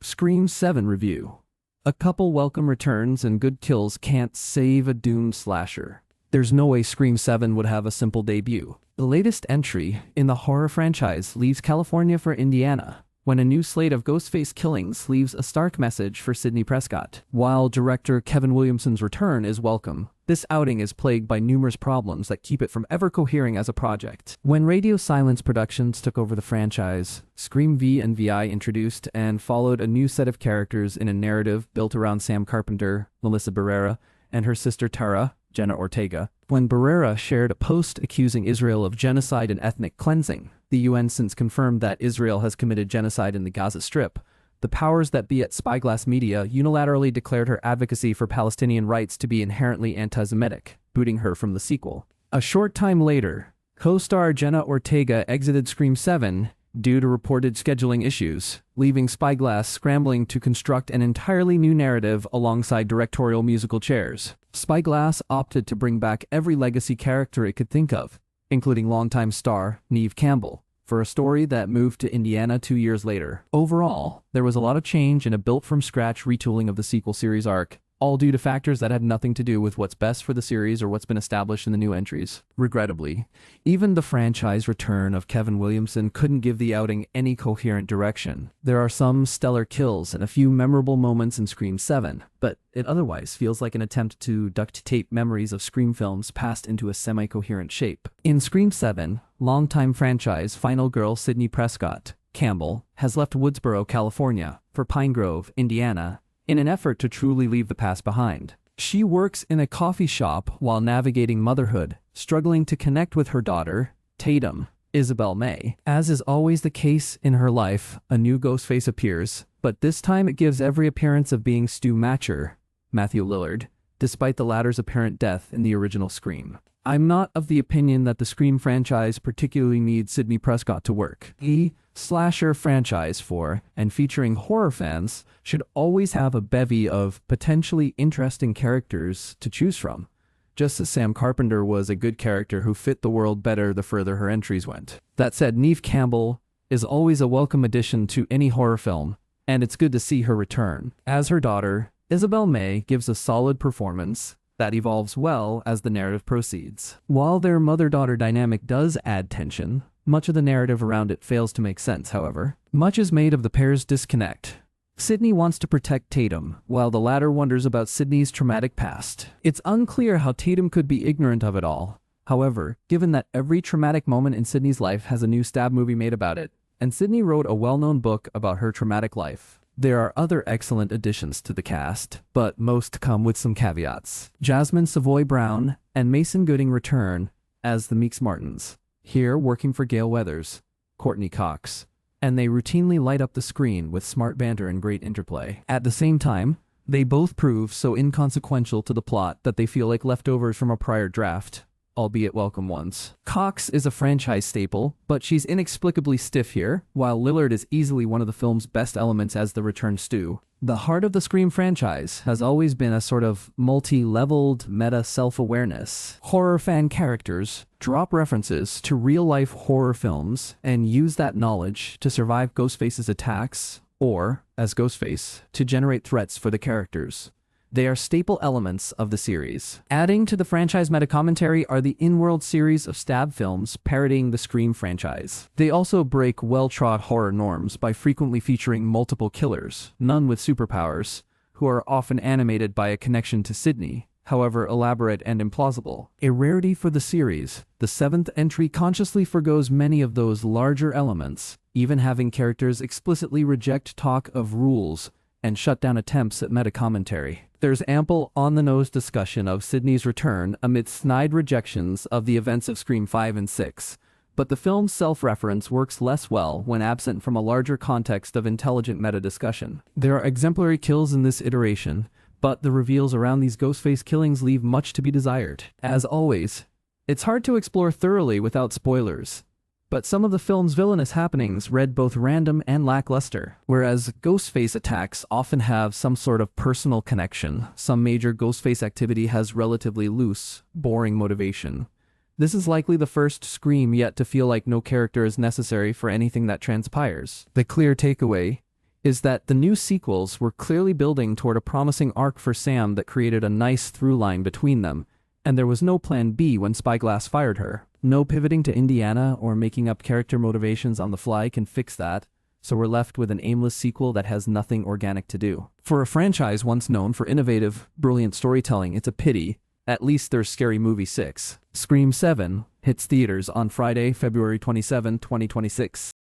Scream 7 Review. A couple welcome returns and good kills can't save a doomed slasher. There's no way Scream 7 would have a simple debut. The latest entry in the horror franchise leaves California for Indiana, when a new slate of Ghostface killings leaves a stark message for Sidney Prescott. While director Kevin Williamson's return is welcome, this outing is plagued by numerous problems that keep it from ever cohering as a project. When Radio Silence Productions took over the franchise, Scream V and VI introduced and followed a new set of characters in a narrative built around Sam Carpenter, Melissa Barrera, and her sister Tara, Jenna Ortega. When Barrera shared a post accusing Israel of genocide and ethnic cleansing, the UN since confirmed that Israel has committed genocide in the Gaza Strip. The powers that be at Spyglass Media unilaterally declared her advocacy for Palestinian rights to be inherently anti-Semitic, booting her from the sequel. A short time later, co-star Jenna Ortega exited Scream 7 due to reported scheduling issues, leaving Spyglass scrambling to construct an entirely new narrative alongside directorial musical chairs. Spyglass opted to bring back every legacy character it could think of, including longtime star Neve Campbell, for a story that moved to Indiana 2 years later. Overall, there was a lot of change and a built-from-scratch retooling of the sequel series arc, all due to factors that had nothing to do with what's best for the series or what's been established in the new entries. Regrettably, even the franchise return of Kevin Williamson couldn't give the outing any coherent direction. There are some stellar kills and a few memorable moments in Scream 7, but it otherwise feels like an attempt to duct tape memories of Scream films passed into a semi-coherent shape. In Scream 7, longtime franchise final girl Sidney Prescott Campbell has left Woodsboro, California, for Pine Grove, Indiana, in an effort to truly leave the past behind. She works in a coffee shop while navigating motherhood, struggling to connect with her daughter, Tatum, Isabel May. As is always the case in her life, a new Ghostface appears, but this time it gives every appearance of being Stu Matcher, Matthew Lillard, despite the latter's apparent death in the original Scream. I'm not of the opinion that the Scream franchise particularly needs Sidney Prescott to work. The slasher franchise for and featuring horror fans should always have a bevy of potentially interesting characters to choose from, just as Sam Carpenter was a good character who fit the world better the further her entries went. That said, Neve Campbell is always a welcome addition to any horror film, and it's good to see her return. As her daughter, Isabel May gives a solid performance that evolves well as the narrative proceeds. While their mother-daughter dynamic does add tension, much of the narrative around it fails to make sense, however. Much is made of the pair's disconnect. Sidney wants to protect Tatum, while the latter wonders about Sidney's traumatic past. It's unclear how Tatum could be ignorant of it all. However, given that every traumatic moment in Sidney's life has a new stab movie made about it, and Sidney wrote a well-known book about her traumatic life, there are other excellent additions to the cast, but most come with some caveats. Jasmine Savoy Brown and Mason Gooding return as the Meeks Martins, here working for Gale Weathers, Courtney Cox, and they routinely light up the screen with smart banter and great interplay. At the same time, they both prove so inconsequential to the plot that they feel like leftovers from a prior draft, albeit welcome ones. Cox is a franchise staple, but she's inexplicably stiff here, while Lillard is easily one of the film's best elements as the returned Stu. The heart of the Scream franchise has always been a sort of multi-leveled meta self-awareness. Horror fan characters drop references to real-life horror films and use that knowledge to survive Ghostface's attacks, or, as Ghostface, to generate threats for the characters. They are staple elements of the series. Adding to the franchise meta-commentary are the in-world series of stab films parodying the Scream franchise. They also break well-trod horror norms by frequently featuring multiple killers, none with superpowers, who are often animated by a connection to Sidney, however elaborate and implausible. A rarity for the series, the seventh entry consciously forgoes many of those larger elements, even having characters explicitly reject talk of rules and shut down attempts at meta-commentary. There's ample on-the-nose discussion of Sidney's return amidst snide rejections of the events of Scream 5 and 6, but the film's self-reference works less well when absent from a larger context of intelligent meta-discussion. There are exemplary kills in this iteration, but the reveals around these Ghostface killings leave much to be desired. As always, it's hard to explore thoroughly without spoilers, but some of the film's villainous happenings read both random and lackluster. Whereas Ghostface attacks often have some sort of personal connection, some major Ghostface activity has relatively loose, boring motivation. This is likely the first Scream yet to feel like no character is necessary for anything that transpires. The clear takeaway is that the new sequels were clearly building toward a promising arc for Sam that created a nice through line between them, and there was no plan B when Spyglass fired her. No pivoting to Indiana or making up character motivations on the fly can fix that, so we're left with an aimless sequel that has nothing organic to do. For a franchise once known for innovative, brilliant storytelling, it's a pity. At least there's Scary Movie 6. Scream 7 hits theaters on Friday, February 27, 2026.